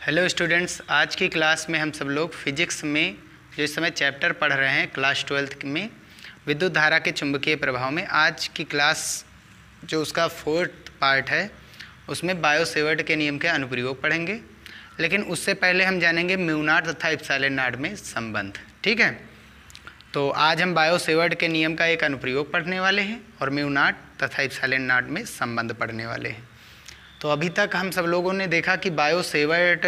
Hello students, आज की class में हम सब लोग फिजिक्स में जो इस समय चैप्टर पढ़ रहे हैं क्लास 12 में विद्युत धारा के चुंबकीय प्रभाव में, आज की क्लास जो उसका 4th पार्ट है उसमें बायो सेवर्ट के नियम के अनुप्रयोग पढ़ेंगे। लेकिन उससे पहले हम जानेंगे म्यू नॉट तथा एप्सिलॉन नॉट में संबंध। ठीक है, तो आज हम बायो सेवर्ट के नियम का एक अनुप्रयोग पढ़ने वाले हैं और म्यू नॉट तथा एप्सिलॉन नॉट में संबंध पढ़ने वाले हैं। तो अभी तक हम सब लोगों ने देखा कि बायो सेवर्ट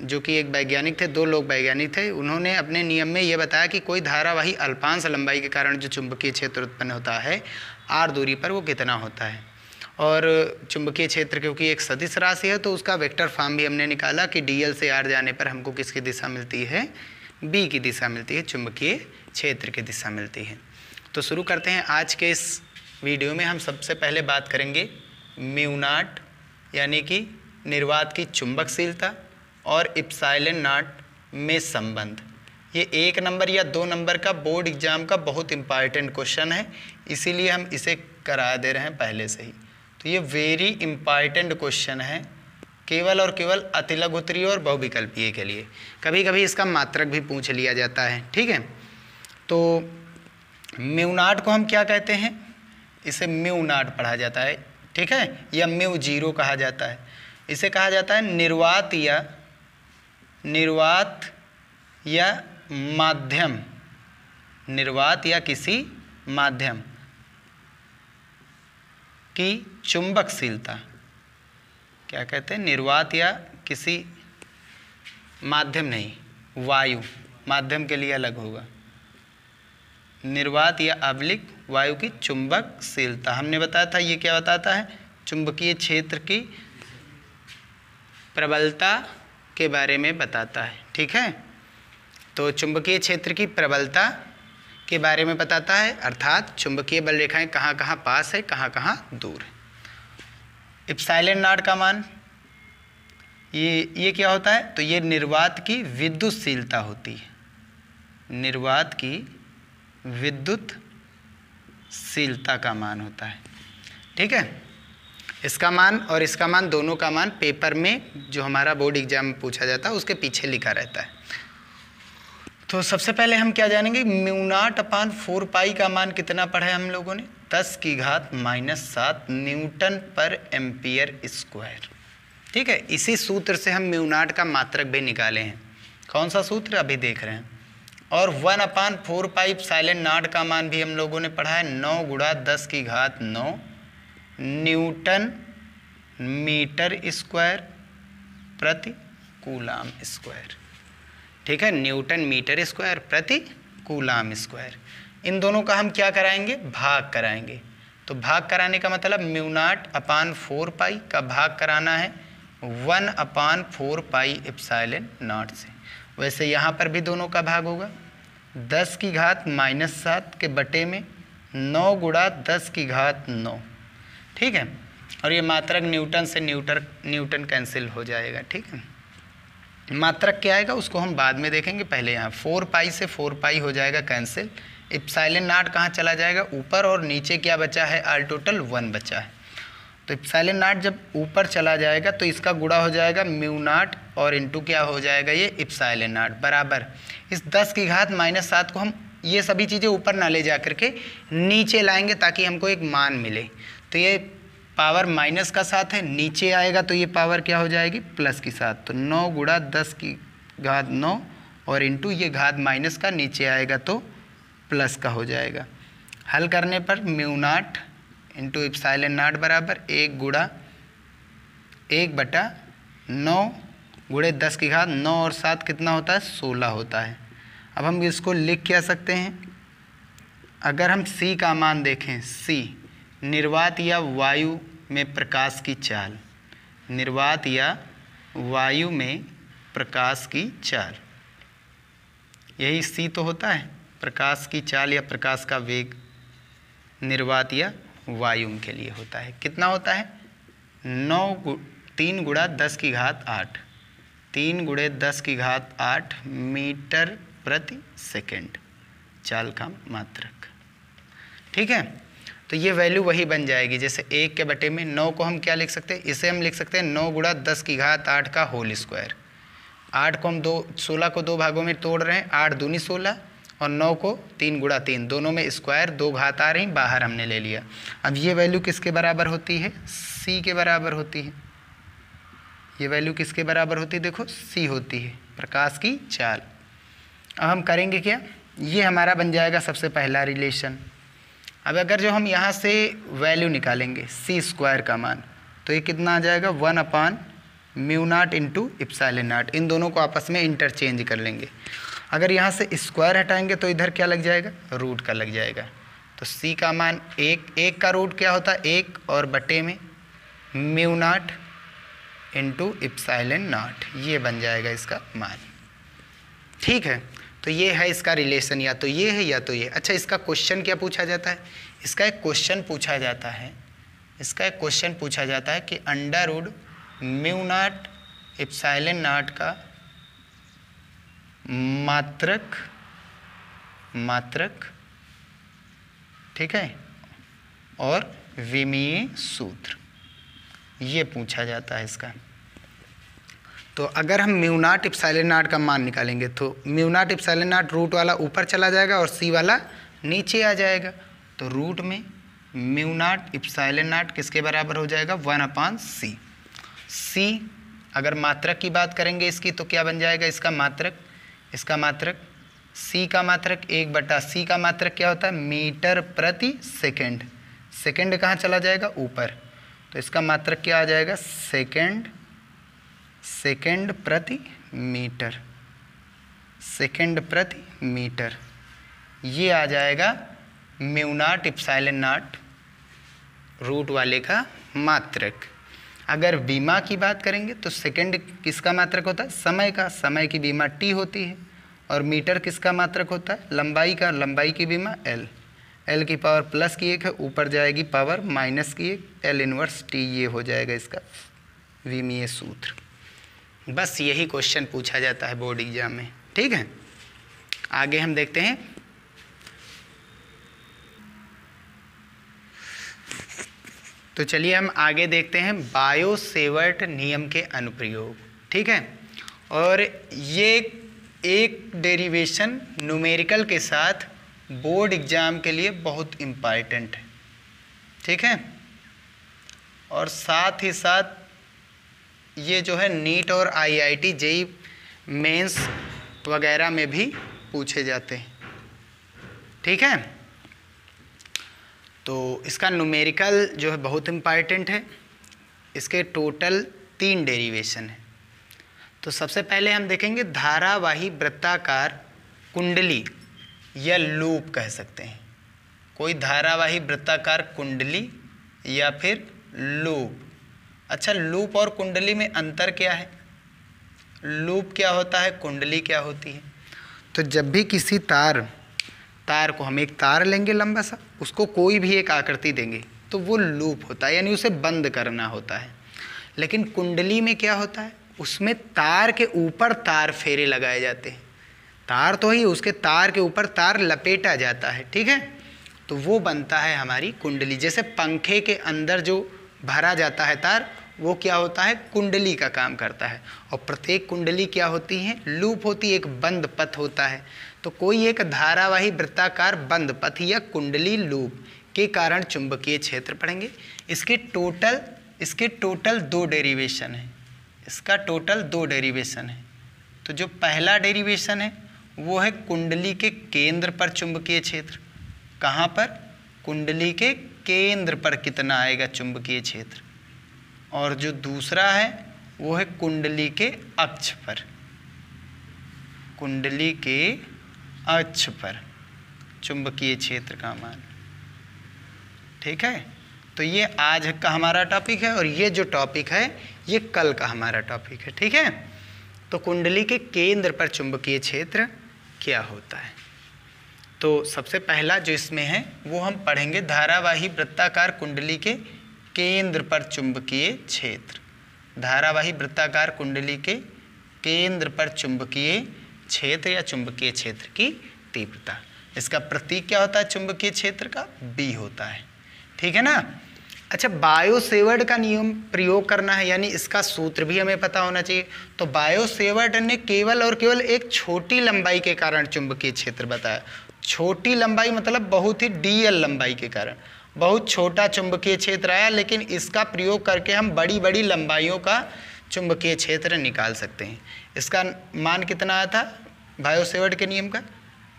जो कि एक वैज्ञानिक थे, दो लोग वैज्ञानिक थे, उन्होंने अपने नियम में ये बताया कि कोई धारावाही अल्पांश लंबाई के कारण जो चुंबकीय क्षेत्र उत्पन्न होता है r दूरी पर वो कितना होता है। और चुंबकीय क्षेत्र क्योंकि एक सदिश राशि है तो उसका वेक्टर फॉर्म भी हमने निकाला कि dl से r जाने पर हमको किसकी दिशा मिलती है, b की दिशा मिलती है, चुंबकीय क्षेत्र की दिशा मिलती है। तो शुरू करते हैं। आज के इस वीडियो में हम सबसे पहले बात करेंगे म्यू नॉट यानी कि निर्वात की चुंबकशीलता और एप्सिलॉन नॉट में संबंध। ये 1 नंबर या 2 नंबर का बोर्ड एग्जाम का बहुत इंपॉर्टेंट क्वेश्चन है, इसीलिए हम इसे करा दे रहे हैं पहले से ही। तो ये वेरी इंपॉर्टेंट क्वेश्चन है केवल और केवल अतिलघुत्तरीय और बहुविकल्पीय के लिए। कभी कभी इसका मात्रक भी पूछ लिया जाता है। ठीक है, तो म्यू नॉट को हम क्या कहते हैं, इसे म्यू नॉट पढ़ा जाता है, ठीक है, या म्यू जीरो कहा जाता है। इसे कहा जाता है निर्वात या माध्यम, निर्वात या किसी माध्यम की चुंबकशीलता। क्या कहते हैं, निर्वात या किसी माध्यम, नहीं वायु, माध्यम के लिए अलग होगा, निर्वात या अवलिक वायु की चुंबकशीलता। हमने बताया था ये क्या बताता है, चुंबकीय क्षेत्र की प्रबलता के बारे में बताता है। ठीक है, तो चुंबकीय क्षेत्र की प्रबलता के बारे में बताता है, अर्थात चुंबकीय बल रेखाएं कहाँ कहाँ पास है, कहाँ कहाँ दूर है। एप्सिलॉन नॉट का मान ये क्या होता है, तो ये निर्वात की विद्युतशीलता होती है, निर्वात की विद्युतशीलता का मान होता है। ठीक है, इसका मान और इसका मान, दोनों का मान पेपर में जो हमारा बोर्ड एग्जाम में पूछा जाता है उसके पीछे लिखा रहता है। तो सबसे पहले हम क्या जानेंगे, म्यू नॉट अपान 4 पाई का मान कितना पढ़ा है हम लोगों ने, 10⁻⁻7 न्यूटन पर एम्पियर स्क्वायर। ठीक है, इसी सूत्र से हम म्यू नॉट का मात्रक भी निकाले हैं। कौन सा सूत्र अभी देख रहे हैं। और 1/4 पाई एप्सिलॉन नॉट का मान भी हम लोगों ने पढ़ा है, 9 × 10⁹ न्यूटन मीटर स्क्वायर प्रति कूलाम स्क्वायर। ठीक है, न्यूटन मीटर स्क्वायर प्रति कूलाम स्क्वायर। इन दोनों का हम क्या कराएंगे, भाग कराएंगे। तो भाग कराने का मतलब म्यू नॉट अपान 4 पाई का भाग कराना है 1/4 पाई एप्सिलॉन नॉट से। वैसे यहाँ पर भी दोनों का भाग होगा 10⁻⁻7 के बटे में 9 × 10⁻9। ठीक है, और ये मात्रक न्यूटन से न्यूटन कैंसिल हो जाएगा। ठीक है, मात्रक क्या आएगा उसको हम बाद में देखेंगे, पहले यहाँ 4 पाई से 4 पाई हो जाएगा कैंसिल। एप्सिलॉन नॉट कहाँ चला जाएगा, ऊपर, और नीचे क्या बचा है, आर टोटल 1 बचा है। तो एप्सिलॉन नॉट जब ऊपर चला जाएगा तो इसका गुणा हो जाएगा म्यू नॉट और इंटू क्या हो जाएगा, ये एप्सिलॉन नॉट बराबर इस 10⁻⁻7 को हम ये सभी चीज़ें ऊपर ना ले जा करके नीचे लाएंगे ताकि हमको एक मान मिले। तो ये पावर माइनस का साथ है, नीचे आएगा तो ये पावर क्या हो जाएगी, प्लस के साथ। तो 9 × 10⁻9 और इंटू ये घात माइनस का, नीचे आएगा तो प्लस का हो जाएगा। हल करने पर mu naught into epsilon not बराबर 1 × 1/9 × 10⁻9 और 7 कितना होता है, 16 होता है। अब हम इसको लिख क्या सकते हैं, अगर हम C का मान देखें, C निर्वात या वायु में प्रकाश की चाल, निर्वात या वायु में प्रकाश की चाल, यही C तो होता है, प्रकाश की चाल या प्रकाश का वेग निर्वात या वायु के लिए होता है। कितना होता है, 3 × 10⁸, 3 × 10⁸ मीटर प्रति सेकेंड चाल का मात्रक। ठीक है, तो ये वैल्यू वही बन जाएगी जैसे 1 के बटे में 9 को हम क्या लिख सकते हैं, इसे हम लिख सकते हैं 9 × 10⁸ का होल स्क्वायर। 8 को हम 16 को 2 भागों में तोड़ रहे हैं, 8 दूनी 16 और 9 को 3 गुणा 3, दोनों में स्क्वायर 2 घात आ रही, बाहर हमने ले लिया। अब ये वैल्यू किसके बराबर होती है? c के बराबर होती है। ये वैल्यू किसके बराबर होती है? देखो c होती है, प्रकाश की चाल। अब हम करेंगे क्या? ये हमारा बन जाएगा सबसे पहला रिलेशन। अब अगर जो हम यहाँ से वैल्यू निकालेंगे c² का मान, तो ये कितना आ जाएगा? 1/μ0 इंटू इप्सिलॉन नॉट। इन दोनों को आपस में इंटरचेंज कर लेंगे। अगर यहाँ से स्क्वायर हटाएंगे तो इधर क्या लग जाएगा? रूट का लग जाएगा। तो c का मान 1 का रूट क्या होता है? 1 और बटे में μ0 इंटू इप्सिलॉन नॉट, ये बन जाएगा इसका मान। ठीक है, तो ये है इसका रिलेशन, या तो ये है या तो ये। अच्छा, इसका क्वेश्चन क्या पूछा जाता है? इसका एक क्वेश्चन पूछा जाता है कि √μ0 इप्सिलॉन नॉट का मात्रक, ठीक है, और विमीय सूत्र, ये पूछा जाता है इसका। तो अगर हम μ0 इप्सिलॉन नॉट का मान निकालेंगे तो μ0 इप्सिलॉन नॉट रूट वाला ऊपर चला जाएगा और c वाला नीचे आ जाएगा। तो रूट में μ0 इप्सिलॉन नॉट किसके बराबर हो जाएगा? 1/c। c अगर मात्रक की बात करेंगे इसकी, तो क्या बन जाएगा? इसका मात्रक c का मात्रक 1/c का मात्रक क्या होता है? मीटर प्रति सेकेंड। सेकेंड कहाँ चला जाएगा? ऊपर। तो इसका मात्रक क्या आ जाएगा? सेकेंड प्रति मीटर। ये आ जाएगा μ0 इप्सिलॉन नॉट रूट वाले का मात्रक। अगर बीमा की बात करेंगे तो सेकेंड किसका मात्रक होता है? समय का। समय की बीमा t होती है। और मीटर किसका मात्रक होता है? लंबाई का। लंबाई की बीमा l। l की पावर +1 है, ऊपर जाएगी पावर -1, l इनवर्स t, ये हो जाएगा इसका विमीय सूत्र। बस यही क्वेश्चन पूछा जाता है बोर्ड एग्जाम में। ठीक है, आगे हम देखते हैं। तो चलिए हम आगे देखते हैं बायो-सेवर्ट नियम के अनुप्रयोग। ठीक है, और ये एक डेरिवेशन न्यूमेरिकल के साथ बोर्ड एग्जाम के लिए बहुत इम्पॉर्टेंट है। ठीक है, और साथ ही साथ ये जो है नीट और IIT JEE मेंस वगैरह में भी पूछे जाते हैं। ठीक है, तो इसका न्यूमेरिकल जो है बहुत इम्पॉर्टेंट है। इसके टोटल 3 डेरिवेशन है। तो सबसे पहले हम देखेंगे धारावाही वृत्ताकार कुंडली या लूप कह सकते हैं। कोई धारावाही वृत्ताकार कुंडली या फिर लूप। अच्छा, लूप और कुंडली में अंतर क्या है? लूप क्या होता है, कुंडली क्या होती है? तो जब भी किसी तार को हम एक तार लेंगे लंबा सा, उसको कोई भी एक आकृति देंगे तो वो लूप होता है, यानी उसे बंद करना होता है। लेकिन कुंडली में क्या होता है? उसमें तार के ऊपर तार फेरे लगाए जाते हैं। तार तो ही, उसके तार के ऊपर तार लपेटा जाता है। ठीक है, तो वो बनता है हमारी कुंडली। जैसे पंखे के अंदर जो भरा जाता है तार, वो क्या होता है? कुंडली का काम करता है। और प्रत्येक कुंडली क्या होती है? लूप होती है, एक बंद पथ होता है। तो कोई एक धारावाही वृत्ताकार बंद पथ या कुंडली लूप के कारण चुंबकीय क्षेत्र पढ़ेंगे। इसके टोटल 2 डेरिवेशन है। इसका टोटल 2 डेरिवेशन है। तो जो पहला डेरिवेशन है वो है कुंडली के केंद्र पर चुंबकीय क्षेत्र। कहाँ पर? कुंडली के केंद्र पर कितना आएगा चुंबकीय क्षेत्र। और जो दूसरा है वो है कुंडली के अक्ष पर। कुंडली के अक्ष पर चुंबकीय क्षेत्र का मान। ठीक है, तो ये आज का हमारा टॉपिक है और ये जो टॉपिक है ये कल का हमारा टॉपिक है। ठीक है, तो कुंडली के केंद्र पर चुंबकीय क्षेत्र क्या होता है? तो सबसे पहला जो इसमें है वो हम पढ़ेंगे धारावाही वृत्ताकार कुंडली के केंद्र पर चुंबकीय क्षेत्र। धारावाही वृत्ताकार कुंडली के केंद्र पर चुंबकीय क्षेत्र या चुंबकीय क्षेत्र की तीव्रता। इसका प्रतीक क्या होता है चुंबकीय क्षेत्र का? B होता है। ठीक है ना। अच्छा, बायो सेवर्ट का नियम प्रयोग करना है, यानी इसका सूत्र भी हमें पता होना चाहिए। तो बायो सेवर्ट ने केवल और केवल एक छोटी लंबाई के कारण चुंबकीय क्षेत्र बताया। छोटी लंबाई मतलब बहुत ही डीएल लंबाई के कारण बहुत छोटा चुंबकीय क्षेत्र आया, लेकिन इसका प्रयोग करके हम बड़ी बड़ी लंबाइयों का चुंबकीय क्षेत्र निकाल सकते हैं। इसका मान कितना आया था बायो सेवर्ट के नियम का?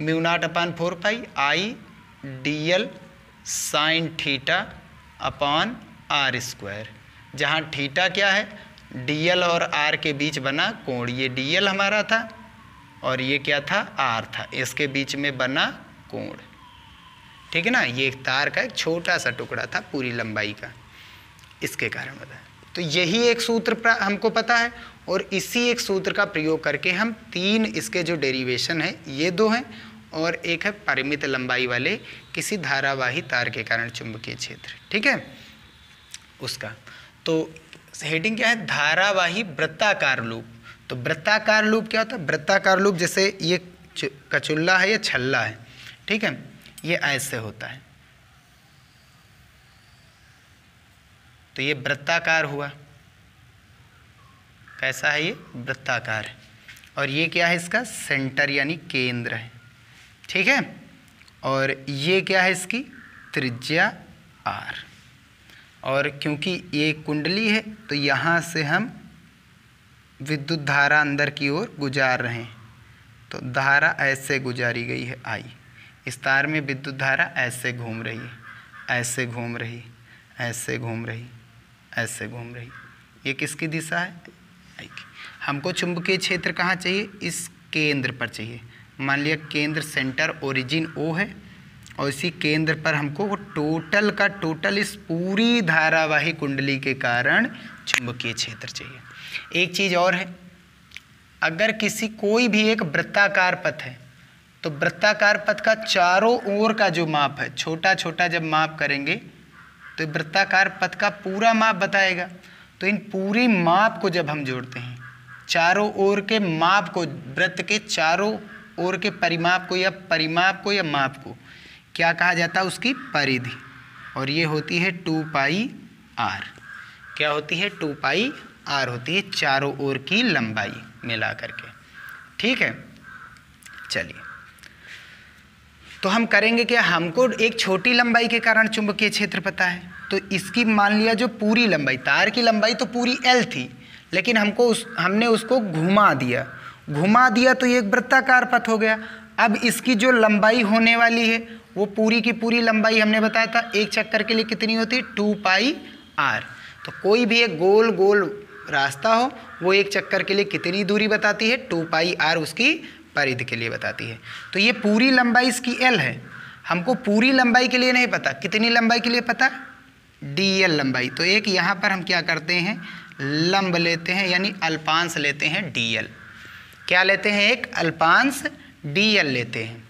μ0/4 I D sine theta upon R square, जहाँ थीटा क्या है? डीएल और आर के बीच बना कोण। ये डीएल हमारा था और ये क्या था? आर था। इसके बीच में बना कोण, ठीक है ना। ये एक तार का एक छोटा सा टुकड़ा था पूरी लंबाई का, इसके कारण बताया। तो यही एक सूत्र हमको पता है और इसी एक सूत्र का प्रयोग करके हम 3 इसके जो डेरिवेशन है, ये 2 हैं और एक है परिमित लंबाई वाले किसी धारावाही तार के कारण चुंबकीय क्षेत्र, ठीक है उसका। तो हेडिंग क्या है? धारावाही वृत्ताकार लूप। तो वृत्ताकार लूप क्या होता है? वृत्ताकार लूप जैसे ये कचुल्ला है या छल्ला है, ठीक है, ये ऐसे होता है, तो ये वृत्ताकार हुआ। कैसा है? ये वृत्ताकार है। और ये क्या है? इसका सेंटर यानी केंद्र है, ठीक है। और ये क्या है? इसकी त्रिज्या आर। और क्योंकि ये कुंडली है तो यहाँ से हम विद्युत धारा अंदर की ओर गुजार रहे हैं, तो धारा ऐसे गुजारी गई है आई। इस तार में विद्युत धारा ऐसे घूम रही है, ऐसे घूम रही, ऐसे घूम रही, ऐसे घूम रही। ये किसकी दिशा है? आई की। हमको चुंबकीय क्षेत्र कहाँ चाहिए? इस केंद्र पर चाहिए। मान लिया केंद्र सेंटर ओरिजिन ओ है और इसी केंद्र पर हमको वो टोटल का टोटल इस पूरी धारावाही कुंडली के कारण चुंबकीय क्षेत्र चाहिए। एक चीज़ और है, अगर किसी कोई भी एक वृत्ताकार पथ है तो वृत्ताकार पथ का चारों ओर का जो माप है, छोटा छोटा जब माप करेंगे तो वृत्ताकार पथ का पूरा माप बताएगा। तो इन पूरी माप को जब हम जोड़ते हैं, चारों ओर के माप को, वृत्त के चारों ओर के परिमाप को या माप को क्या कहा जाता है? उसकी परिधि। और ये होती है 2πr। क्या होती है? 2πr होती है चारों ओर की लंबाई मिला करके, ठीक है। चलिए, तो हम करेंगे क्या? हमको एक छोटी लंबाई के कारण चुंबकीय क्षेत्र पता है, तो इसकी मान लिया जो पूरी लंबाई, तार की लंबाई तो पूरी L थी, लेकिन हमने उसको घुमा दिया तो ये एक वृत्ताकार पथ हो गया। अब इसकी जो लंबाई होने वाली है वो पूरी की पूरी लंबाई हमने बताया था एक चक्कर के लिए कितनी होती है? 2πr। तो कोई भी एक गोल गोल रास्ता हो वो एक चक्कर के लिए कितनी दूरी बताती है? 2πr उसकी परिधि के लिए बताती है। तो ये पूरी लंबाई इसकी L है। हमको पूरी लंबाई के लिए नहीं पता, कितनी लंबाई के लिए पता? dl लंबाई। तो एक यहाँ पर हम क्या करते हैं? लंब लेते हैं, यानी अल्पांश लेते हैं dl। क्या लेते हैं? एक अल्पांश dl लेते हैं,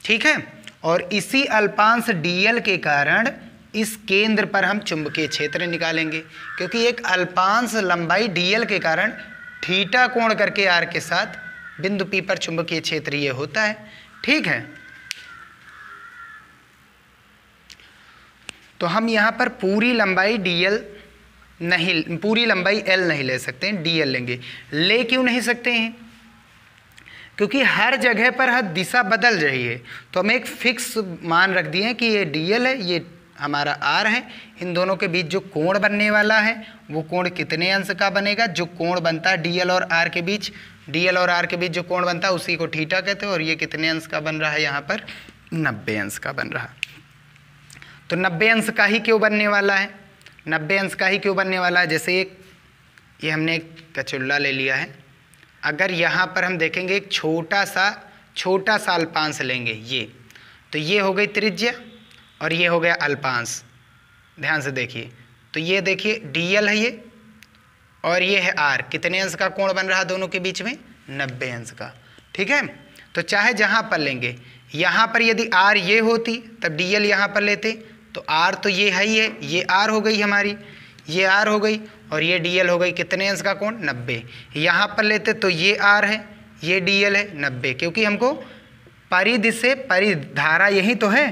ठीक है। और इसी अल्पांश dl के कारण इस केंद्र पर हम चुंबकीय क्षेत्र निकालेंगे, क्योंकि एक अल्पांश लंबाई dl के कारण थीटा कोण करके r के साथ बिंदु P पर चुंबकीय क्षेत्र ये होता है, ठीक है। तो हम यहाँ पर पूरी लंबाई dl नहीं, पूरी लंबाई L नहीं ले सकते हैं, dl लेंगे। ले क्यों नहीं सकते हैं? क्योंकि हर जगह पर हर दिशा बदल रही है, तो हम एक फिक्स मान रख दिए हैं कि ये dl है, ये हमारा r है। इन दोनों के बीच जो कोण बनने वाला है वो कोण कितने अंश का बनेगा? जो कोण बनता है dl और r के बीच, dl और r के बीच जो कोण बनता है उसी को थीटा कहते हैं। और ये कितने अंश का बन रहा है? यहाँ पर 90 अंश का बन रहा। तो 90 अंश का ही क्यों बनने वाला है? 90 अंश का ही क्यों बनने वाला है? जैसे ये हमने एक कचुल्ला ले लिया है, अगर यहाँ पर हम देखेंगे एक छोटा सा अल्पांश लेंगे, ये तो ये हो गई त्रिज्या और ये हो गया अल्पांश। ध्यान से देखिए, तो ये देखिए dl है ये और ये है r। कितने अंश का कोण बन रहा दोनों के बीच में? 90 अंश का, ठीक है। तो चाहे जहाँ पर लेंगे, यहाँ पर यदि r ये होती तब dl यहाँ पर लेते, तो r तो ये है ही है, ये r हो गई हमारी, ये r हो गई और ये dl हो गई। कितने अंश का कोण? 90। यहाँ पर लेते तो ये r है, ये dl है 90, क्योंकि हमको परिधि से परिधि धारा यही तो है,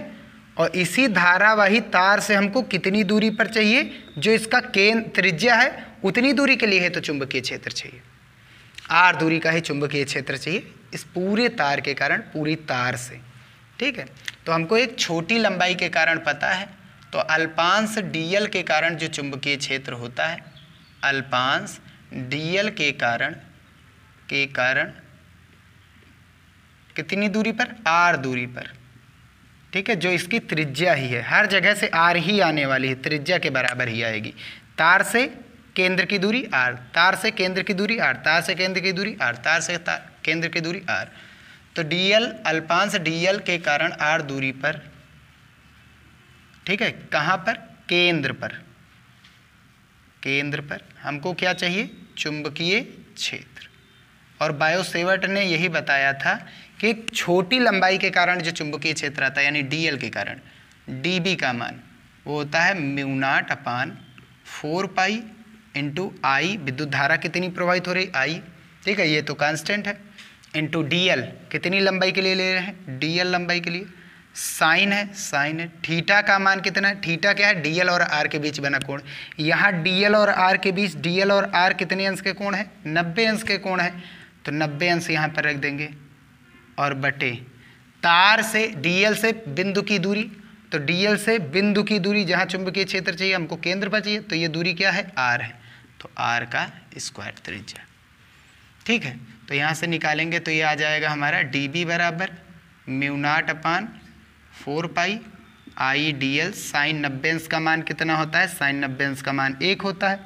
और इसी धारावाही तार से हमको कितनी दूरी पर चाहिए, जो इसका केंद्र त्रिज्या है उतनी दूरी के लिए है तो चुंबकीय क्षेत्र चाहिए, r दूरी का ही चुंबकीय क्षेत्र चाहिए इस पूरे तार के कारण, पूरी तार से। ठीक है, तो हमको एक छोटी लंबाई के कारण पता है, तो अल्पांश dl के कारण जो चुंबकीय क्षेत्र होता है, अल्पांश dl के कारण कितनी दूरी पर, r दूरी पर। ठीक है, जो इसकी त्रिज्या ही है, हर जगह से r ही आने वाली है, त्रिज्या के बराबर ही आएगी। तार से केंद्र की दूरी r, तार से केंद्र की दूरी r, तार से केंद्र की दूरी r, तार से केंद्र की दूरी r। तो dl, अल्पांश dl के कारण r दूरी पर, ठीक है, कहाँ पर, केंद्र पर, केंद्र पर हमको क्या चाहिए, चुंबकीय क्षेत्र। और बायोसेवर्ट ने यही बताया था कि एक छोटी लंबाई के कारण जो चुंबकीय क्षेत्र आता है, यानी dl के कारण dB का मान वो होता है μ0/4π इंटू I, विद्युत धारा कितनी प्रवाहित हो रही, I, ठीक है, ये तो कांस्टेंट है, इंटू dl, कितनी लंबाई के लिए ले रहे हैं, dl लंबाई के लिए, साइन है, थीटा का मान कितना है, थीटा क्या है, dl और r के बीच बना कोण। यहाँ dl और r के बीच, dl और r कितने अंश के कोण है, 90 अंश के कोण है, तो 90 अंश यहाँ पर रख देंगे, और बटे तार से dl से बिंदु की दूरी, तो dl से बिंदु की दूरी जहाँ चुंबकीय क्षेत्र चाहिए हमको केंद्र पर चाहिए, तो ये दूरी क्या है, r है, तो r का स्क्वायर त्रिज्या। ठीक है, तो यहाँ से निकालेंगे तो ये आ जाएगा हमारा dB बराबर μ0/4π I dl, साइन 90 अंश का मान कितना होता है, साइन 90 अंश का मान 1 होता है,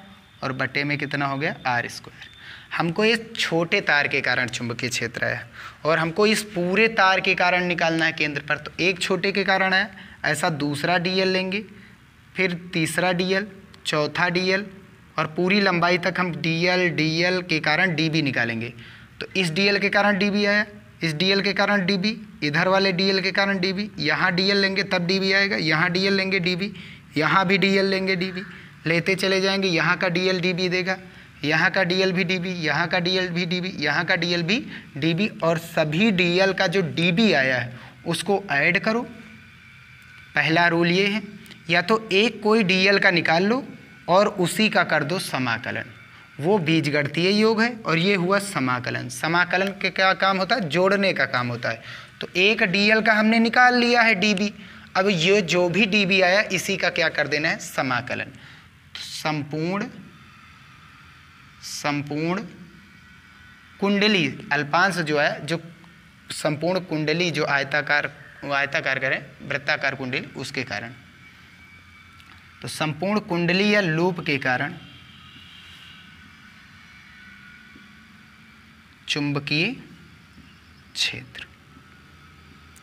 और बटे में कितना हो गया, r स्क्वायर। हमको इस छोटे तार के कारण चुंबकीय क्षेत्र है, और हमको इस पूरे तार के कारण निकालना है केंद्र पर, तो एक छोटे के कारण है, ऐसा दूसरा dl लेंगे, फिर तीसरा dl, चौथा dl, और पूरी लंबाई तक हम dl के कारण dB निकालेंगे। तो इस dl के कारण dB आया, इस dl के कारण dB, इधर वाले dl के कारण dB, यहाँ dl लेंगे तब dB आएगा, यहाँ dl लेंगे dB, यहाँ भी dl लेंगे dB, लेते चले जाएंगे, यहाँ का dl dB देगा, यहाँ का dl भी dB, यहाँ का dl भी dB, यहाँ का dl भी dB, और सभी dl का जो dB आया है उसको ऐड करो। पहला रूल ये है, या तो एक कोई dl का निकाल लो और उसी का कर दो समाकलन, वो बीजगणितीय योग है, और ये हुआ समाकलन। समाकलन के क्या काम होता है, जोड़ने का काम होता है। तो एक dl का हमने निकाल लिया है dB, अब ये जो भी dB आया इसी का क्या कर देना है, समाकलन। तो संपूर्ण कुंडली, अल्पांश जो है, जो संपूर्ण कुंडली जो आयताकार करें, वृत्ताकार कुंडली, उसके कारण, तो संपूर्ण कुंडली या लूप के कारण चुंबकीय क्षेत्र।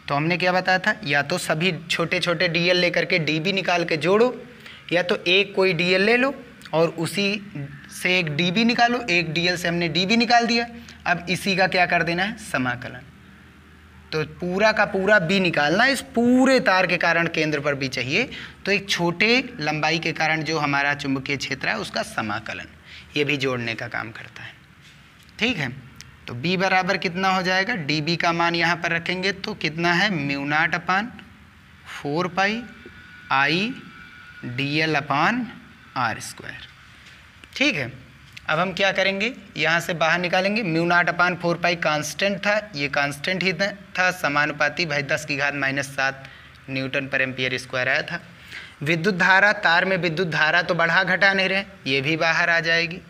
तो हमने क्या बताया था, या तो सभी छोटे छोटे dl लेकर के dB निकाल के जोड़ो, या तो एक कोई dl ले लो और उसी से एक dB निकालो, एक dl से हमने dB निकाल दिया, अब इसी का क्या कर देना है, समाकलन। तो पूरा का पूरा B निकालना, इस पूरे तार के कारण केंद्र पर भी चाहिए, तो एक छोटे लंबाई के कारण जो हमारा चुंबकीय क्षेत्र है उसका समाकलन, ये भी जोड़ने का काम करता है। ठीक है, तो B बराबर कितना हो जाएगा, dB का मान यहाँ पर रखेंगे तो कितना है, μ0/4π I dl/r स्क्वायर। ठीक है, अब हम क्या करेंगे, यहाँ से बाहर निकालेंगे, μ0/4π कांस्टेंट था, ये कांस्टेंट ही था, समानुपाती भाई 10⁻⁷ न्यूटन पर एम्पियर स्क्वायर आया था। विद्युत धारा, तार में विद्युत धारा तो बढ़ा घटा नहीं रहे, ये भी बाहर आ जाएगी।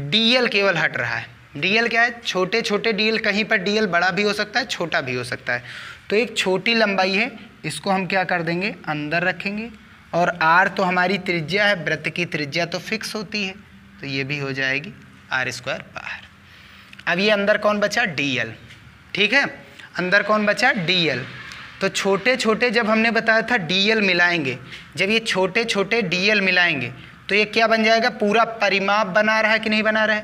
dl केवल हट रहा है, dl क्या है, छोटे छोटे dl, कहीं पर dl बड़ा भी हो सकता है, छोटा भी हो सकता है, तो एक छोटी लंबाई है, इसको हम क्या कर देंगे, अंदर रखेंगे, और r तो हमारी त्रिज्या है, वृत्त की त्रिज्या तो फिक्स होती है, तो ये भी हो जाएगी r स्क्वायर बाहर। अब ये अंदर कौन बचा, dl। ठीक है, अंदर कौन बचा, dl। तो छोटे छोटे जब हमने बताया था dl मिलाएंगे, जब ये छोटे छोटे dl मिलाएंगे तो ये क्या बन जाएगा, पूरा परिमाप बना रहा है कि नहीं बना रहा है।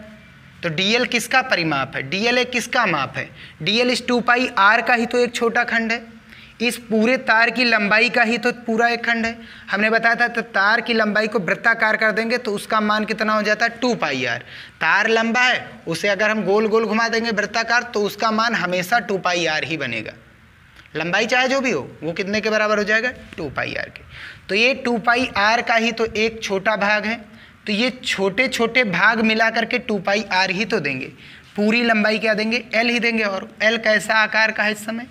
तो dl किसका परिमाप है, dl एक किसका माप है, dl इस 2π r का ही तो एक छोटा खंड है, इस पूरे तार की लंबाई का ही तो पूरा एक खंड है। हमने बताया था, तो तार की लंबाई को वृत्ताकार कर देंगे तो उसका मान कितना हो जाता है, 2πr। तार लंबा है, उसे अगर हम गोल गोल घुमा देंगे वृत्ताकार तो उसका मान हमेशा 2πr ही बनेगा। लंबाई चाहे जो भी हो वो कितने के बराबर हो जाएगा, 2 पाई आर के। तो ये 2 पाई आर का ही तो एक छोटा भाग है, तो ये छोटे छोटे भाग मिला करके 2 पाई आर ही तो देंगे, पूरी लंबाई क्या देंगे, एल ही देंगे। और एल कैसा आकार का है इस समय,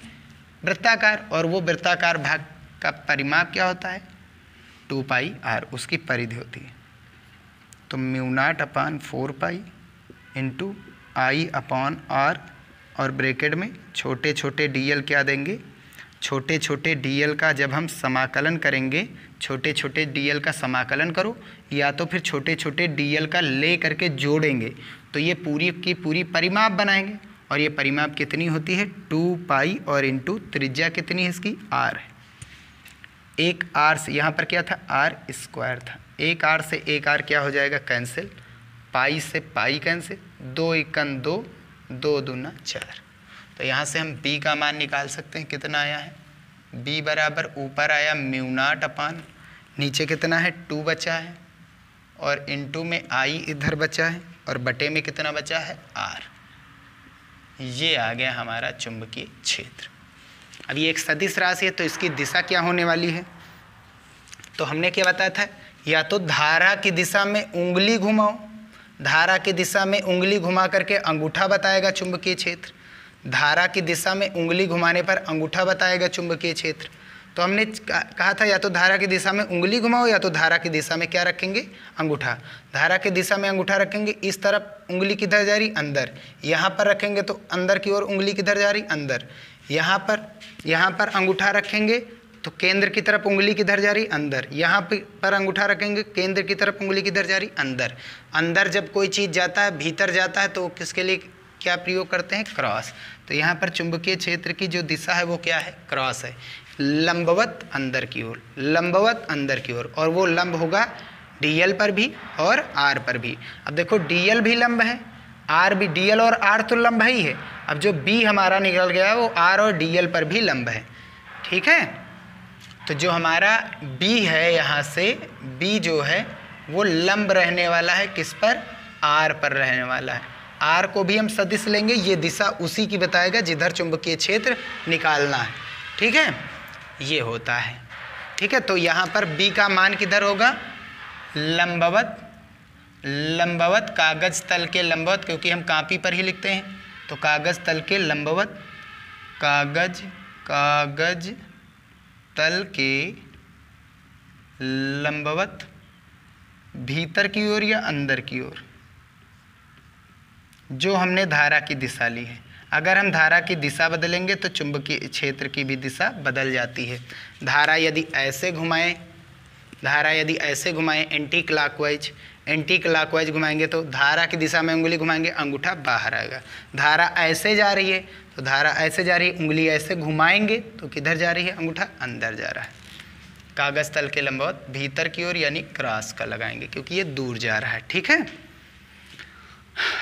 वृत्ताकार, और वो वृत्ताकार भाग का परिमाप क्या होता है, 2 पाई आर, उसकी परिधि होती है। तो mu naught upon 4 pi into I upon r, और ब्रैकेट में छोटे छोटे डी एल क्या देंगे, छोटे छोटे डी एल का जब हम समाकलन करेंगे, छोटे छोटे डी एल का समाकलन करो या तो फिर छोटे छोटे डी एल का ले करके जोड़ेंगे तो ये पूरी की पूरी परिमाप बनाएंगे। और ये परिमाप कितनी होती है, 2 पाई और इंटू त्रिज्या कितनी है इसकी, आर है। एक आर से यहाँ पर क्या था, आर स्क्वायर था, एक आर से एक आर क्या हो जाएगा, कैंसिल, पाई से पाई कैंसिल, 2 एकन 2, 2 दूना 4। तो यहाँ से हम b का मान निकाल सकते हैं, कितना आया है, b बराबर ऊपर आया म्यू नॉट अपान, नीचे कितना है 2 बचा है, और इनटू में i इधर बचा है, और बटे में कितना बचा है r। ये आ गया हमारा चुंबकीय क्षेत्र। अब ये एक सदिश राशि है तो इसकी दिशा क्या होने वाली है, तो हमने क्या बताया था, या तो धारा की दिशा में उंगली घुमाओ, धारा की दिशा में उंगली घुमा करके अंगूठा बताएगा चुंबकीय क्षेत्र, धारा की दिशा में उंगली घुमाने पर अंगूठा बताएगा चुंबकीय क्षेत्र। तो हमने कहा था या तो धारा की दिशा में उंगली घुमाओ या तो धारा की दिशा में क्या रखेंगे, अंगूठा। धारा की दिशा में अंगूठा रखेंगे, इस तरफ उंगली किधर जा रही, अंदर, यहाँ पर रखेंगे तो अंदर की ओर उंगली किधर जा रही, अंदर, यहाँ पर अंगूठा रखेंगे तो केंद्र की तरफ उंगली किधर जा रही, अंदर, यहाँ पर अंगूठा रखेंगे केंद्र की तरफ उंगली किधर जा रही, अंदर। अंदर जब कोई चीज़ जाता है, भीतर जाता है तो किसके लिए क्या प्रयोग करते हैं, क्रॉस। तो यहाँ पर चुंबकीय क्षेत्र की जो दिशा है वो क्या है, क्रॉस है, लंबवत अंदर की ओर, लंबवत अंदर की ओर, और वो लंब होगा डीएल पर भी और आर पर भी। अब देखो डीएल भी लंब है, आर भी, डीएल और आर तो लंब ही है। अब जो बी हमारा निकल गया वो आर और डीएल पर भी लंब है, ठीक है। तो जो हमारा बी है, यहाँ से बी जो है वो लंब रहने वाला है, किस पर, आर पर रहने वाला है। आर को भी हम सदिश लेंगे, ये दिशा उसी की बताएगा जिधर चुंबकीय क्षेत्र निकालना है, ठीक है, ये होता है, ठीक है। तो यहाँ पर बी का मान किधर होगा, लंबवत, लंबवत, कागज तल के लंबवत, क्योंकि हम कापी पर ही लिखते हैं तो कागज तल के लंबवत, कागज तल के लंबवत, भीतर की ओर या अंदर की ओर, जो हमने धारा की दिशा ली है। अगर हम धारा की दिशा बदलेंगे तो चुंबकीय क्षेत्र की भी दिशा बदल जाती है। धारा यदि ऐसे घुमाएं, धारा यदि ऐसे घुमाएं एंटी क्लॉकवाइज घुमाएंगे तो धारा की दिशा में उंगली घुमाएंगे, अंगूठा बाहर आएगा। धारा ऐसे जा रही है तो धारा ऐसे जा रही है, उंगली ऐसे घुमाएंगे तो किधर जा रही है, अंगूठा अंदर जा रहा है। कागज तल के लंबवत, भीतर की ओर यानी क्रॉस का लगाएंगे क्योंकि ये दूर जा रहा है, ठीक है।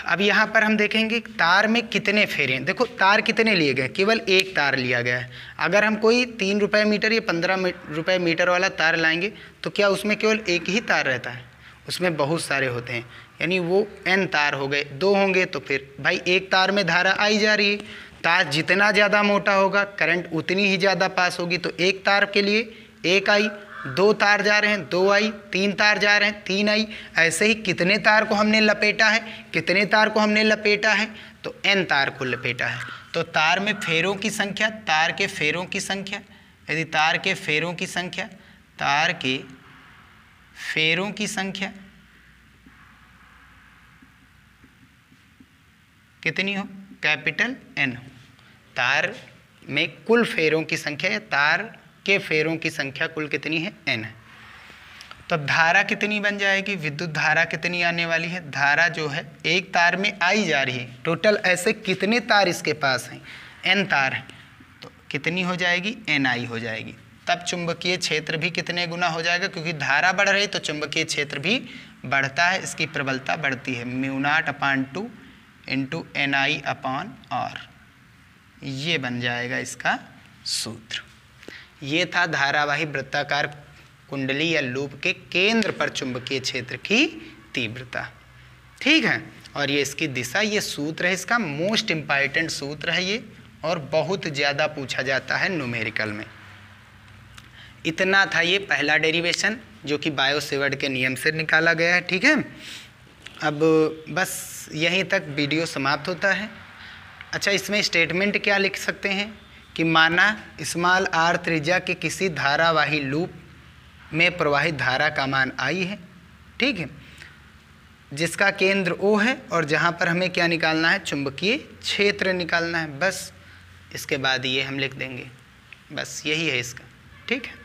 अब यहाँ पर हम देखेंगे तार में कितने फेरे हैं। देखो तार कितने लिए गए, केवल एक तार लिया गया है। अगर हम कोई 3 रुपये मीटर या 15 रुपये मीटर वाला तार लाएंगे तो क्या उसमें केवल एक ही तार रहता है, उसमें बहुत सारे होते हैं, यानी वो n तार हो गए, 2 होंगे तो फिर भाई एक तार में धारा आई जा रही है। तार जितना ज़्यादा मोटा होगा करंट उतनी ही ज़्यादा पास होगी। तो एक तार के लिए 1 आई, 2 तार जा रहे हैं 2 आई, 3 तार जा रहे हैं 3 आई। ऐसे ही कितने तार को हमने लपेटा है, कितने तार को हमने लपेटा है, तो n तार को लपेटा है। तो तार में फेरों की संख्या, तार के फेरों की संख्या, यदि तार के फेरों की संख्या, तार के फेरों की संख्या कितनी हो, कैपिटल N हो। तार में कुल फेरों की संख्या या तार के फेरों की संख्या कुल कितनी है, n है। तो धारा कितनी बन जाएगी, विद्युत धारा कितनी आने वाली है, धारा जो है एक तार में आई जा रही है। टोटल ऐसे कितने तार इसके पास हैं, n तार है, तो कितनी हो जाएगी, ni हो जाएगी। तब चुंबकीय क्षेत्र भी कितने गुना हो जाएगा, क्योंकि धारा बढ़ रही है तो चुंबकीय क्षेत्र भी बढ़ता है, इसकी प्रबलता बढ़ती है। म्यू नॉट अपान 2 इंटू ni अपान r, ये बन जाएगा इसका सूत्र। ये था धारावाही वृत्ताकार कुंडली या लूप के केंद्र पर चुंबकीय क्षेत्र की तीव्रता, ठीक है। और ये इसकी दिशा, ये सूत्र है इसका, मोस्ट इम्पॉर्टेंट सूत्र है ये, और बहुत ज़्यादा पूछा जाता है न्यूमेरिकल में। इतना था ये पहला डेरिवेशन जो कि बायो सेवर्ट के नियम से निकाला गया है। ठीक है, अब बस यहीं तक वीडियो समाप्त होता है। अच्छा, इसमें स्टेटमेंट क्या लिख सकते हैं कि माना स्मॉल r त्रिज्या के किसी धारावाही लूप में प्रवाहित धारा का मान I है, ठीक है, जिसका केंद्र O है और जहाँ पर हमें क्या निकालना है, चुंबकीय क्षेत्र निकालना है। बस इसके बाद ये हम लिख देंगे, बस यही है इसका। ठीक है।